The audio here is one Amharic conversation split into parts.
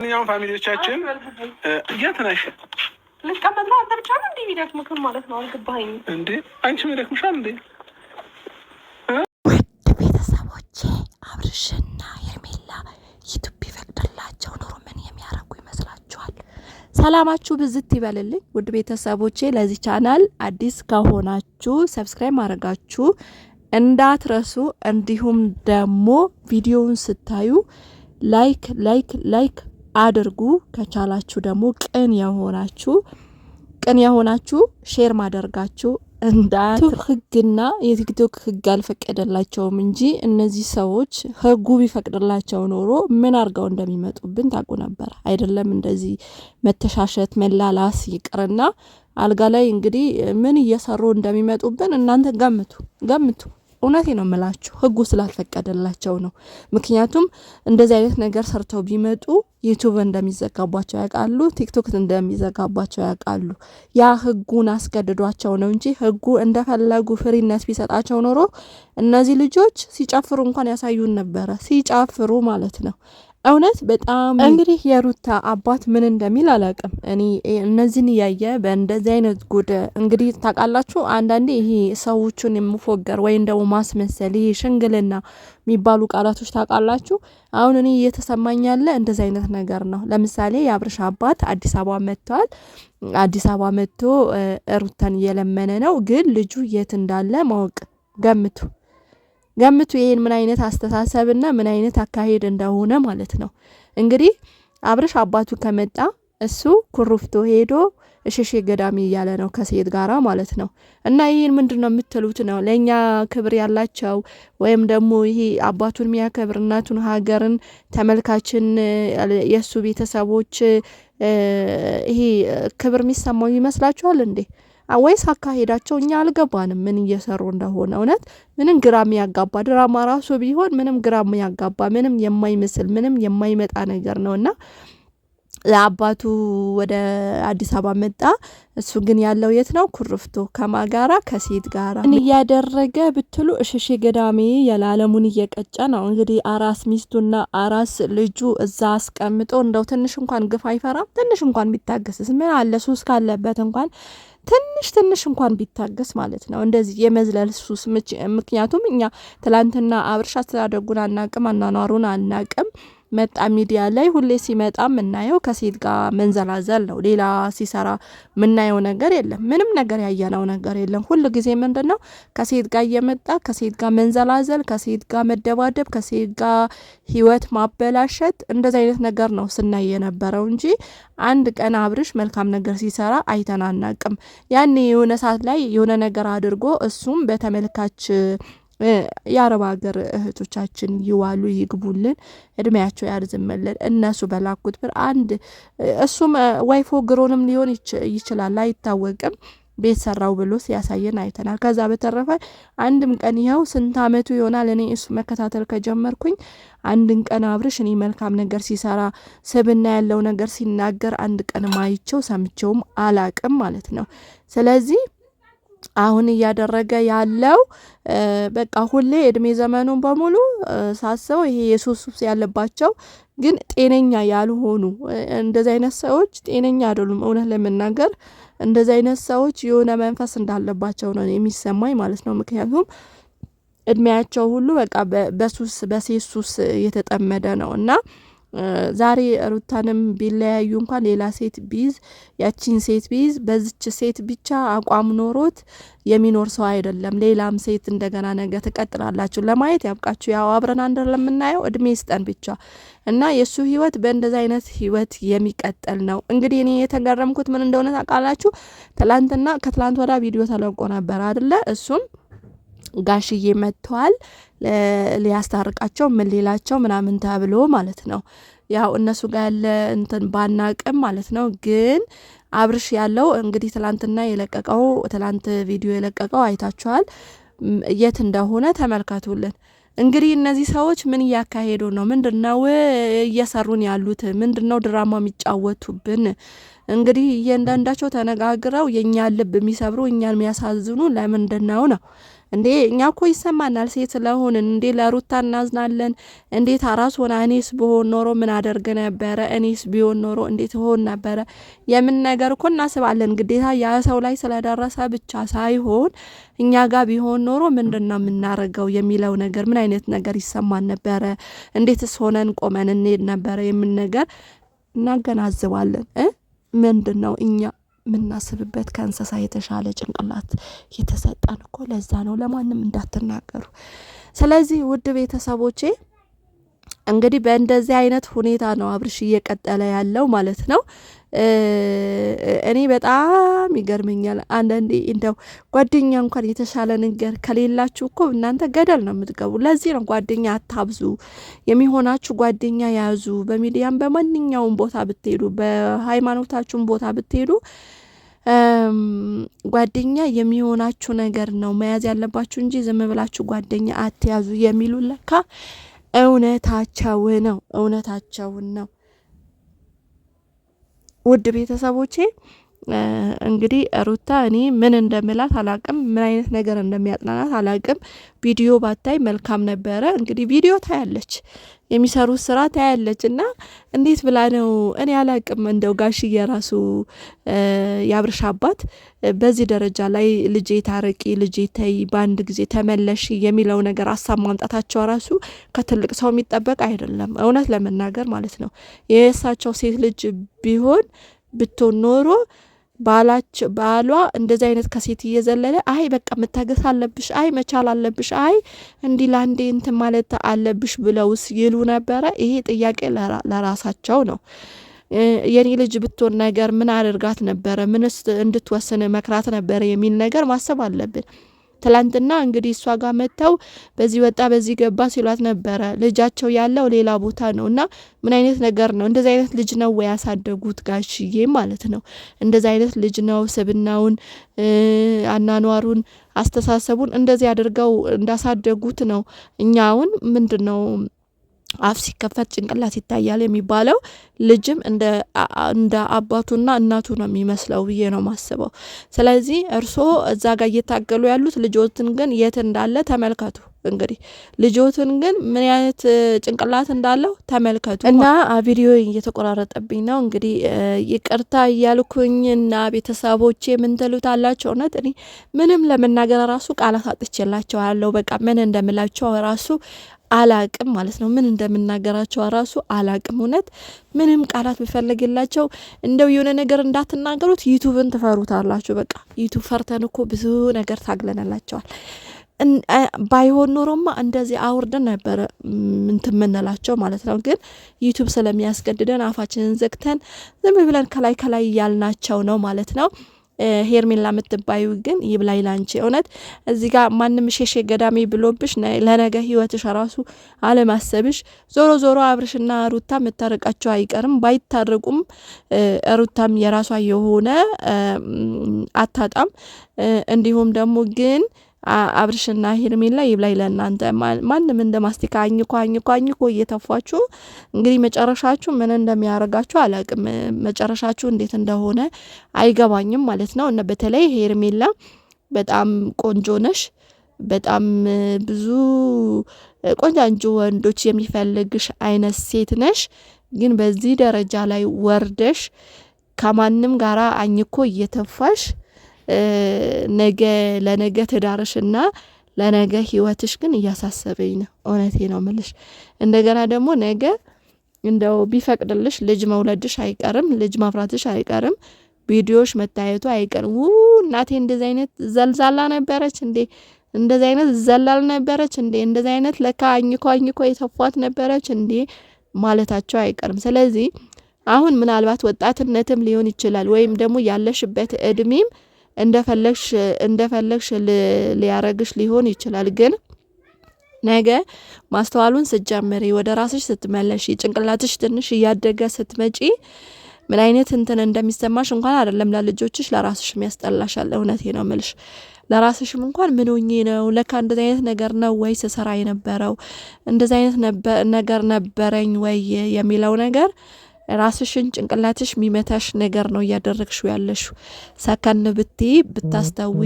እኛም ፋሚሊዎቻችን የት ነሽ? ልቀመጥ ነው። አንተ ብቻ ነው እንዴ የሚደክምህ ማለት ነው? አልገባኝም እንዴ አንቺ የሚደክምሻል እንዴ? ውድ ቤተሰቦቼ አብርሽና ሄርሜላ ዩቲዩብ ቢፈቅድላቸው ኖሮ ምን የሚያረጉ ይመስላችኋል? ሰላማችሁ ብዝት ይበልልኝ ውድ ቤተሰቦቼ። ለዚህ ቻናል አዲስ ከሆናችሁ ሰብስክራይብ ማድረጋችሁ እንዳትረሱ፣ እንዲሁም ደግሞ ቪዲዮውን ስታዩ ላይክ አድርጉ። ከቻላችሁ ደግሞ ቅን የሆናችሁ ሼር ማድረጋችሁ ህግና የቲክቶክ ህግ አልፈቀደላቸውም እንጂ እነዚህ ሰዎች ህጉ ቢፈቅድላቸው ኖሮ ምን አርገው እንደሚመጡብን ታውቁ ነበር አይደለም? እንደዚህ መተሻሸት መላላስ ይቅርና አልጋ ላይ እንግዲህ ምን እየሰሩ እንደሚመጡብን እናንተ ገምቱ። እውነቴ ነው የምላችሁ፣ ህጉ ስላልፈቀደላቸው ነው። ምክንያቱም እንደዚህ አይነት ነገር ሰርተው ቢመጡ ዩቲዩብ እንደሚዘጋባቸው ያውቃሉ፣ ቲክቶክ እንደሚዘጋባቸው ያውቃሉ። ያ ህጉን አስገድዷቸው ነው እንጂ ህጉ እንደፈለጉ ፍሪነት ቢሰጣቸው ኖሮ እነዚህ ልጆች ሲጨፍሩ እንኳን ያሳዩን ነበረ። ሲጨፍሩ ማለት ነው። እውነት በጣም እንግዲህ የሩታ አባት ምን እንደሚል አላውቅም። እኔ እነዚህን እያየ በእንደዚህ አይነት ጉድ እንግዲህ ታውቃላችሁ፣ አንዳንዴ ይሄ ሰዎቹን የምፎገር ወይም ደግሞ ማስመሰል ይሄ ሽንግልና የሚባሉ ቃላቶች ታውቃላችሁ። አሁን እኔ እየተሰማኝ ያለ እንደዚህ አይነት ነገር ነው። ለምሳሌ የአብርሽ አባት አዲስ አበባ መጥቷል። አዲስ አበባ መጥቶ ሩታን እየለመነ ነው። ግን ልጁ የት እንዳለ ማወቅ ገምቱ ይሄን ምን አይነት አስተሳሰብና ምን አይነት አካሄድ እንደሆነ ማለት ነው። እንግዲህ አብርሽ አባቱ ከመጣ እሱ ኩሩፍቶ ሄዶ እሽሽ ገዳሚ እያለ ነው ከሴት ጋራ ማለት ነው። እና ይሄን ምንድነው የምትሉት ነው? ለኛ ክብር ያላቸው ወይም ደግሞ ይሄ አባቱን የሚያከብር እናቱን ሀገርን ተመልካችን የሱ ቤተሰቦች ይሄ ክብር የሚሰማው ይመስላችኋል እንዴ? ወይስ አካሄዳቸው እኛ አልገባንም ምን እየሰሩ እንደሆነ። እውነት ምንም ግራም ያጋባ ድራማ ራሱ ቢሆን ምንም ግራም ያጋባ ምንም የማይመስል ምንም የማይመጣ ነገር ነውና ለአባቱ ወደ አዲስ አበባ መጣ። እሱ ግን ያለው የት ነው? ኩርፍቶ ከማጋራ ከሴት ጋራ እያደረገ ብትሉ እሽሽ ገዳሜ ያላለሙን እየቀጨ ነው። እንግዲህ አራስ ሚስቱና አራስ ልጁ እዛ አስቀምጦ እንደው ትንሽ እንኳን ግፍ አይፈራም? ትንሽ እንኳን ቢታገስስ ምን አለ? ሱስ ካለበት እንኳን ትንሽ እንኳን ቢታገስ ማለት ነው። እንደዚህ የመዝለል ሱስ ምክንያቱም እኛ ትላንትና አብርሽ አስተዳደጉን አናቅም፣ አናኗሩን አናቅም። መጣ ሚዲያ ላይ ሁሌ ሲመጣ ምናየው ከሴት ጋር መንዘላዘል ነው። ሌላ ሲሰራ ምናየው ነገር የለም። ምንም ነገር ያየነው ነገር የለም። ሁሉ ጊዜ ምንድነው ከሴት ጋር እየመጣ ከሴት ጋር መንዘላዘል፣ ከሴት ጋር መደባደብ፣ ከሴት ጋር ህይወት ማበላሸት፣ እንደዚህ አይነት ነገር ነው ስናይ የነበረው እንጂ አንድ ቀን አብርሽ መልካም ነገር ሲሰራ አይተናናቅም። ያኔ የሆነ ሰዓት ላይ የሆነ ነገር አድርጎ እሱም በተመልካች የአረብ ሀገር እህቶቻችን ይዋሉ ይግቡልን፣ እድሜያቸው ያርዝምልን። እነሱ በላኩት ብር አንድ እሱም ዋይፎ ግሮንም ሊሆን ይችላል አይታወቅም፣ ቤት ሰራው ብሎ ሲያሳየን አይተናል። ከዛ በተረፈ አንድም ቀን ይኸው ስንት አመቱ ይሆናል እኔ እሱ መከታተል ከጀመርኩኝ አንድን ቀን አብርሽ እኔ መልካም ነገር ሲሰራ ስብና ያለው ነገር ሲናገር አንድ ቀን ማይቸው ሰምቸውም አላቅም ማለት ነው። ስለዚህ አሁን እያደረገ ያለው በቃ ሁሌ እድሜ ዘመኑን በሙሉ ሳስበው ይሄ የሱስ ያለባቸው ግን ጤነኛ ያልሆኑ እንደዚህ አይነት ሰዎች ጤነኛ አይደሉም። እውነት ለመናገር እንደዚህ አይነት ሰዎች የሆነ መንፈስ እንዳለባቸው ነው የሚሰማኝ ማለት ነው። ምክንያቱም እድሜያቸው ሁሉ በቃ በሴት ሱስ የተጠመደ ነው እና ዛሬ ሩታንም ቢለያዩ እንኳን ሌላ ሴት ቢይዝ ያቺን ሴት ቢይዝ በዚች ሴት ብቻ አቋም ኖሮት የሚኖር ሰው አይደለም። ሌላም ሴት እንደገና ነገ ትቀጥላላችሁ ለማየት ያብቃችሁ። ያው አብረን አንድ ለምናየው እድሜ ይስጠን ብቻ እና የሱ ህይወት በእንደዛ አይነት ህይወት የሚቀጥል ነው። እንግዲህ እኔ የተገረምኩት ምን እንደሆነ ታውቃላችሁ? ከትላንት ወዳ ቪዲዮ ተለቆ ነበር አይደለ? እሱም ጋሽዬ መጥተዋል ሊያስታርቃቸው ምን ሌላቸው ምናምን ተብሎ ማለት ነው። ያው እነሱ ጋር ያለ እንትን ባናቅም ማለት ነው። ግን አብርሽ ያለው እንግዲህ ትላንት ቪዲዮ የለቀቀው አይታችኋል። የት እንደሆነ ተመልከቱልን። እንግዲህ እነዚህ ሰዎች ምን እያካሄዱ ነው? ምንድነው እየሰሩን ያሉት? ምንድነው ድራማ የሚጫወቱብን? እንግዲህ እያንዳንዳቸው ተነጋግረው የኛን ልብ የሚሰብሩ እኛን የሚያሳዝኑ ለምንድነው ነው እንዴ እኛ እኮ ይሰማናል ሴት ስለሆንን እንዴ ለሩታ እናዝናለን። እንዴት አራስ ሆና እኔስ ብሆን ኖሮ ምን አደርግ ነበረ? እኔስ ቢሆን ኖሮ እንዴት ሆን ነበረ? የምን ነገር እኮ እናስባለን። ግዴታ ያ ሰው ላይ ስለደረሰ ብቻ ሳይሆን እኛ ጋር ቢሆን ኖሮ ምንድነው የምናረገው የሚለው ነገር ምን አይነት ነገር ይሰማን ነበረ? እንዴትስ ሆነን ቆመን እንሄድ ነበረ? የምን ነገር እናገናዝባለን። ምንድነው እኛ ምናስብበት ከእንስሳ የተሻለ ጭንቅላት የተሰጠን እኮ ለዛ ነው። ለማንም እንዳትናገሩ። ስለዚህ ውድ ቤተሰቦቼ እንግዲህ በእንደዚህ አይነት ሁኔታ ነው አብርሽ እየቀጠለ ያለው ማለት ነው። እኔ በጣም ይገርመኛል አንዳንዴ እንደው ጓደኛ እንኳን የተሻለ ነገር ከሌላችሁ እኮ እናንተ ገደል ነው የምትገቡ። ለዚህ ነው ጓደኛ አታብዙ፣ የሚሆናችሁ ጓደኛ ያዙ። በሚዲያም በማንኛውም ቦታ ብትሄዱ፣ በሃይማኖታችሁም ቦታ ብትሄዱ ጓደኛ የሚሆናችሁ ነገር ነው መያዝ ያለባችሁ እንጂ ዝም ብላችሁ ጓደኛ አትያዙ የሚሉ ለካ እውነታቸውን ነው። ውድ ቤተሰቦቼ እንግዲህ ሩታ እኔ ምን እንደምላት አላቅም፣ ምን አይነት ነገር እንደሚያጥናናት አላቅም። ቪዲዮ ባታይ መልካም ነበረ። እንግዲህ ቪዲዮ ታያለች፣ የሚሰሩት ስራ ታያለች እና እንዴት ብላ ነው እኔ አላቅም። እንደው ጋሽዬ ራሱ የአብርሽ አባት በዚህ ደረጃ ላይ ልጄ ታረቂ፣ ልጄ ተይ፣ በአንድ ጊዜ ተመለሽ የሚለው ነገር ሀሳብ ማምጣታቸው ራሱ ከትልቅ ሰው የሚጠበቅ አይደለም፣ እውነት ለመናገር ማለት ነው። የእሳቸው ሴት ልጅ ቢሆን ብትሆን ኖሮ ባሏ እንደዚህ አይነት ከሴት እየዘለለ አይ በቃ መታገስ አለብሽ፣ አይ መቻል አለብሽ፣ አይ እንዲ ላንዴ እንትን ማለት አለብሽ ብለውስ ይሉ ነበረ። ይሄ ጥያቄ ለራሳቸው ነው። የኔ ልጅ ብትሆን ነገር ምን አድርጋት ነበረ? ምንስ እንድትወስን መክራት ነበረ የሚል ነገር ማሰብ አለብን። ትላንትና እንግዲህ እሷ ጋር መተው በዚህ ወጣ በዚህ ገባ ሲሏት ነበረ። ልጃቸው ያለው ሌላ ቦታ ነው እና ምን አይነት ነገር ነው? እንደዚህ አይነት ልጅ ነው ወይ ያሳደጉት ጋሽዬ ማለት ነው? እንደዚህ አይነት ልጅ ነው ስብናውን፣ አናኗሩን፣ አስተሳሰቡን እንደዚህ አድርገው እንዳሳደጉት ነው። እኛውን ምንድነው አፍ ሲከፈት ጭንቅላት ይታያል የሚባለው። ልጅም እንደ አባቱና እናቱ ነው የሚመስለው ብዬ ነው ማስበው። ስለዚህ እርሶ እዛ ጋር እየታገሉ ያሉት ልጆትን ግን የት እንዳለ ተመልከቱ። እንግዲህ ልጆትን ግን ምን አይነት ጭንቅላት እንዳለው ተመልከቱ። እና ቪዲዮ እየተቆራረጠብኝ ነው እንግዲህ ይቅርታ እያልኩኝና ቤተሰቦቼ ምን ትሉታላችሁ? እውነት እኔ ምንም ለመናገር ራሱ ቃላት አጥቼላቸው ያለው በቃ ምን እንደምላቸው ራሱ አላቅም ማለት ነው። ምን እንደምናገራቸው ራሱ አላቅም። እውነት ምንም ቃላት ቢፈልግላቸው እንደው የሆነ ነገር እንዳትናገሩት ዩቲዩብን ትፈሩታላችሁ። በቃ ዩቲዩብ ፈርተን እኮ ብዙ ነገር ታግለናላቸዋል። ባይሆን ኖሮማ እንደዚህ አውርደን ነበረ እንትን ምንላቸው ማለት ነው። ግን ዩቲዩብ ስለሚያስገድደን አፋችንን ዘግተን ዝም ብለን ከላይ ያልናቸው ነው ማለት ነው። ሄርሜላ የምትባዩ ግን ይብላይ ላንቺ። እውነት እዚህ ጋር ማንም ሼሼ ገዳሜ ብሎብሽ ለነገ ህይወትሽ ራሱ አለማሰብሽ። ዞሮ አብርሽና ሩታ መታረቃቸው አይቀርም። ባይታረቁም ሩታም የራሷ የሆነ አታጣም። እንዲሁም ደግሞ ግን አብርሽና ሄርሜላ ይብላይ ለእናንተ። ማንም እንደ ማስቲካ አኝኮ እየተፏችሁ እንግዲህ መጨረሻችሁ ምን እንደሚያደርጋችሁ አላቅም። መጨረሻችሁ እንዴት እንደሆነ አይገባኝም ማለት ነው። እና በተለይ ሄርሜላ በጣም ቆንጆ ነሽ፣ በጣም ብዙ ቆንጆ ወንዶች የሚፈልግሽ አይነት ሴት ነሽ። ግን በዚህ ደረጃ ላይ ወርደሽ ከማንም ጋራ አኝኮ እየተፋሽ ነገ ለነገ ትዳርሽና ለነገ ህይወትሽ ግን እያሳሰበኝ ነው። እውነቴ ነው ምልሽ። እንደገና ደግሞ ነገ እንደው ቢፈቅድልሽ ልጅ መውለድሽ አይቀርም፣ ልጅ ማፍራትሽ አይቀርም፣ ቪዲዮሽ መታየቱ አይቀርም። እናቴ እንደዚህ አይነት ዘልዛላ ነበረች እንዴ? እንደዚህ አይነት ዘላል ነበረች እንዴ? እንደዚህ አይነት ለካ አኝኮ የተፏት ነበረች እንዴ ማለታቸው አይቀርም። ስለዚህ አሁን ምናልባት ወጣትነትም ሊሆን ይችላል ወይም ደግሞ ያለሽበት እድሜም እንደፈለግሽ ሊያረግሽ ሊሆን ይችላል። ግን ነገ ማስተዋሉን ስትጀምሪ፣ ወደ ራስሽ ስትመለሺ፣ ጭንቅላትሽ ትንሽ እያደገ ስትመጪ ምን አይነት እንትን እንደሚሰማሽ እንኳን አይደለም ለልጆችሽ ለራስሽም ያስጠላሻል። እውነቴ ነው ምልሽ። ለራስሽም እንኳን ምን ሆኜ ነው ለካ እንደዚህ አይነት ነገር ነው ወይ ስሰራ የነበረው እንደዚህ አይነት ነገር ነበረኝ ወይ የሚለው ነገር ራስሽን ጭንቅላትሽ ሚመታሽ ነገር ነው እያደረግሽው ያለሽው። ሰከን ብትይ ብታስተዊ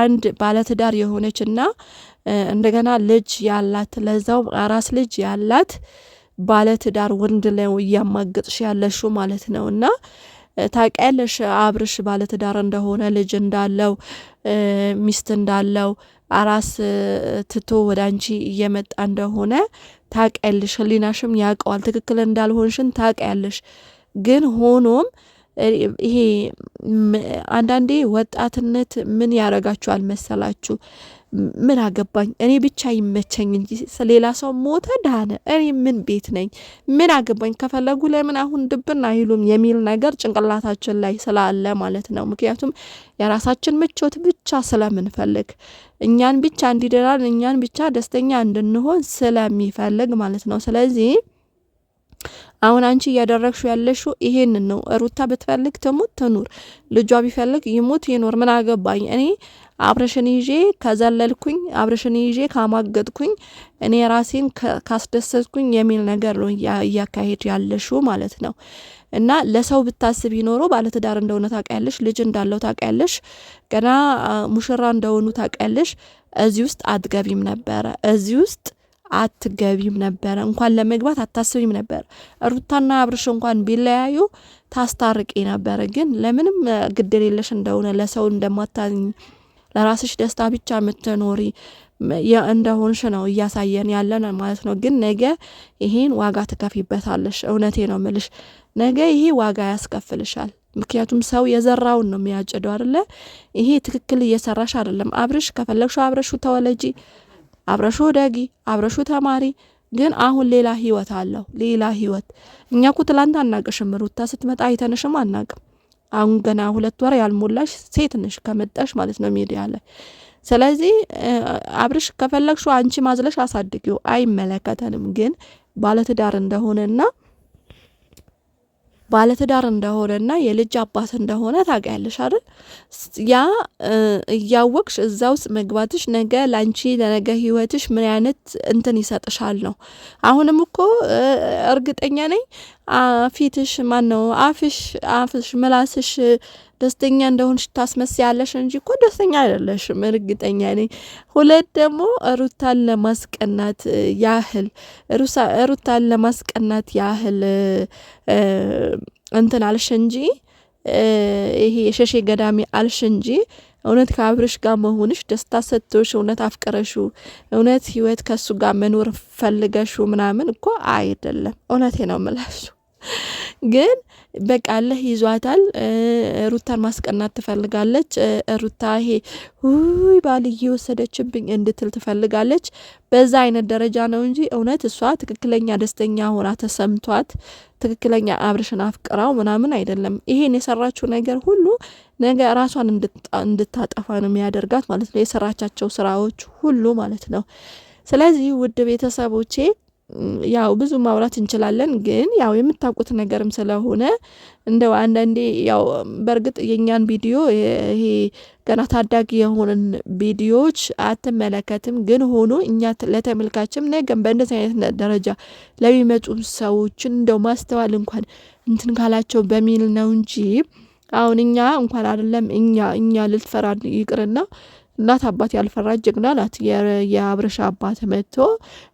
አንድ ባለትዳር የሆነችና እንደገና ልጅ ያላት ለዛው አራስ ልጅ ያላት ባለትዳር ወንድ ላይ እያማገጥሽ ያለሽው ማለት ነውና ታውቂያለሽ አብርሽ ባለትዳር እንደሆነ ልጅ እንዳለው ሚስት እንዳለው አራስ ትቶ ወደ አንቺ እየመጣ እንደሆነ ታውቂያለሽ። ህሊናሽም ያውቀዋል ትክክል እንዳልሆንሽን ታውቂያለሽ። ግን ሆኖም ይሄ አንዳንዴ ወጣትነት ምን ያረጋችኋል መሰላችሁ? ምን አገባኝ እኔ ብቻ ይመቸኝ እንጂ ስለሌላ ሰው ሞተ ዳነ እኔ ምን ቤት ነኝ ምን አገባኝ ከፈለጉ ለምን አሁን ድብና አይሉም የሚል ነገር ጭንቅላታችን ላይ ስላለ ማለት ነው። ምክንያቱም የራሳችን ምቾት ብቻ ስለምንፈልግ እኛን ብቻ እንዲደራን እኛን ብቻ ደስተኛ እንድንሆን ስለሚፈልግ ማለት ነው። ስለዚህ አሁን አንቺ እያደረግሽው ያለሽው ይሄንን ነው። ሩታ ብትፈልግ ትሙት ትኑር፣ ልጇ ቢፈልግ ይሙት ይኖር፣ ምን አገባኝ እኔ አብረሽን ይዤ ከዘለልኩኝ አብረሽን ይዤ ካማገጥኩኝ እኔ ራሴን ካስደሰትኩኝ የሚል ነገር ነው እያካሄድ ያለሽው ማለት ነው። እና ለሰው ብታስብ ይኖሮ ባለትዳር እንደሆነ ታውቂያለሽ፣ ልጅ እንዳለው ታውቂያለሽ፣ ገና ሙሽራ እንደሆኑ ታውቂያለሽ። እዚህ ውስጥ አትገቢም ነበረ፣ እዚህ ውስጥ አትገቢም ነበረ፣ እንኳን ለመግባት አታስቢም ነበር። ሩታና አብርሽ እንኳን ቢለያዩ ታስታርቂ ነበረ። ግን ለምንም ግድ የሌለሽ እንደሆነ ለሰው እንደማታኝ ለራስሽ ደስታ ብቻ የምትኖሪ እንደሆንሽ ነው እያሳየን ያለን ማለት ነው። ግን ነገ ይሄን ዋጋ ትከፊበታለሽ። እውነቴ ነው ምልሽ፣ ነገ ይሄ ዋጋ ያስከፍልሻል። ምክንያቱም ሰው የዘራውን ነው የሚያጭደው አይደለ? ይሄ ትክክል እየሰራሽ አይደለም። አብርሽ ከፈለግሽው አብረሹ ተወለጂ፣ አብረሹ ደጊ፣ አብረሹ ተማሪ። ግን አሁን ሌላ ህይወት አለው፣ ሌላ ህይወት። እኛ እኮ ትላንት አናቅሽም፣ ሩታ ስትመጣ አይተንሽም አናቅም። አሁን ገና 2 ወር ያልሞላሽ ሴት ነሽ ከመጣሽ ማለት ነው ሚዲያ ላይ። ስለዚህ አብርሽ ከፈለግሽው አንቺ ማዝለሽ አሳድጊው፣ አይመለከተንም። ግን ባለትዳር እንደሆነና የልጅ አባት እንደሆነ ታውቂያለሽ አይደል? ያ እያወቅሽ እዛ ውስጥ መግባትሽ ነገ ላንቺ ለነገ ህይወትሽ ምን አይነት እንትን ይሰጥሻል ነው። አሁንም እኮ እርግጠኛ ነኝ ፊትሽ ማነው አፍሽ ምላስሽ ደስተኛ እንደሆንሽ ታስመስያለሽ እንጂ እኮ ደስተኛ አይደለሽም፣ እርግጠኛ ነኝ። ሁለት ደግሞ ሩታን ለማስቀናት ያህል እንትን አልሽ እንጂ ይሄ ሸሼ ገዳሚ አልሽ እንጂ እውነት ከአብርሽ ጋር መሆንሽ ደስታ ሰጥቶሽ እውነት አፍቀረሹ እውነት ህይወት ከሱ ጋር መኖር ፈልገሹ ምናምን እኮ አይደለም። እውነቴ ነው የምላሹ። ግን በቃ አለህ ይዟታል። ሩታን ማስቀናት ትፈልጋለች። ሩታ ይሄ ሁይ ባልዬ ወሰደችብኝ እንድትል ትፈልጋለች። በዛ አይነት ደረጃ ነው እንጂ እውነት እሷ ትክክለኛ ደስተኛ ሆና ተሰምቷት ትክክለኛ አብርሽን አፍቅራው ምናምን አይደለም። ይሄን የሰራችው ነገር ሁሉ ነገ ራሷን እንድታጠፋ ነው የሚያደርጋት ማለት ነው፣ የሰራቻቸው ስራዎች ሁሉ ማለት ነው። ስለዚህ ውድ ቤተሰቦቼ ያው ብዙ ማውራት እንችላለን፣ ግን ያው የምታውቁት ነገርም ስለሆነ እንደው አንዳንዴ ያው በርግጥ የኛን ቪዲዮ ይሄ ገና ታዳጊ የሆነን ቪዲዮዎች አትመለከትም። ግን ሆኖ እኛ ለተመልካችም ነገም በእንደዚህ አይነት ደረጃ ለሚመጡ ሰዎችን እንደው ማስተዋል እንኳን እንትን ካላቸው በሚል ነው እንጂ አሁን እኛ እንኳን አይደለም እኛ ልትፈራ ይቅርና እናት አባት ያልፈራጅ ጀግና ናት። የአብርሽ አባት መጥቶ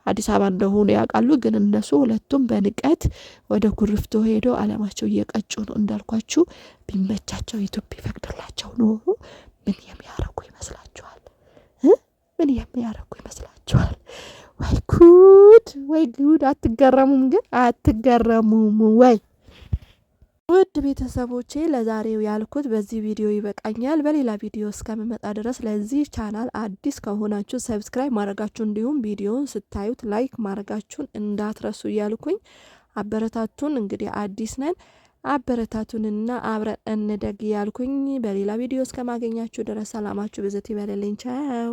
አዲስ አበባ እንደሆነ ያውቃሉ። ግን እነሱ ሁለቱም በንቀት ወደ ኩርፍቶ ሄዶ አለማቸው እየቀጩ ነው። እንዳልኳችሁ ቢመቻቸው ኢትዮጵያ ይፈቅድላቸው ኖሮ ምን የሚያረጉ ይመስላችኋል? ምን የሚያረጉ ይመስላችኋል? ወይ ጉድ! አትገረሙም? ግን አትገረሙም ወይ? ውድ ቤተሰቦቼ ለዛሬው ያልኩት በዚህ ቪዲዮ ይበቃኛል። በሌላ ቪዲዮ እስከምመጣ ድረስ ለዚህ ቻናል አዲስ ከሆናችሁ ሰብስክራይብ ማድረጋችሁ እንዲሁም ቪዲዮውን ስታዩት ላይክ ማድረጋችሁን እንዳትረሱ እያልኩኝ አበረታቱን። እንግዲህ አዲስ ነን፣ አበረታቱንና አብረን እንደግ እያልኩኝ በሌላ ቪዲዮ እስከማገኛችሁ ድረስ ሰላማችሁ ብዝት ይበልልኝ። ቻው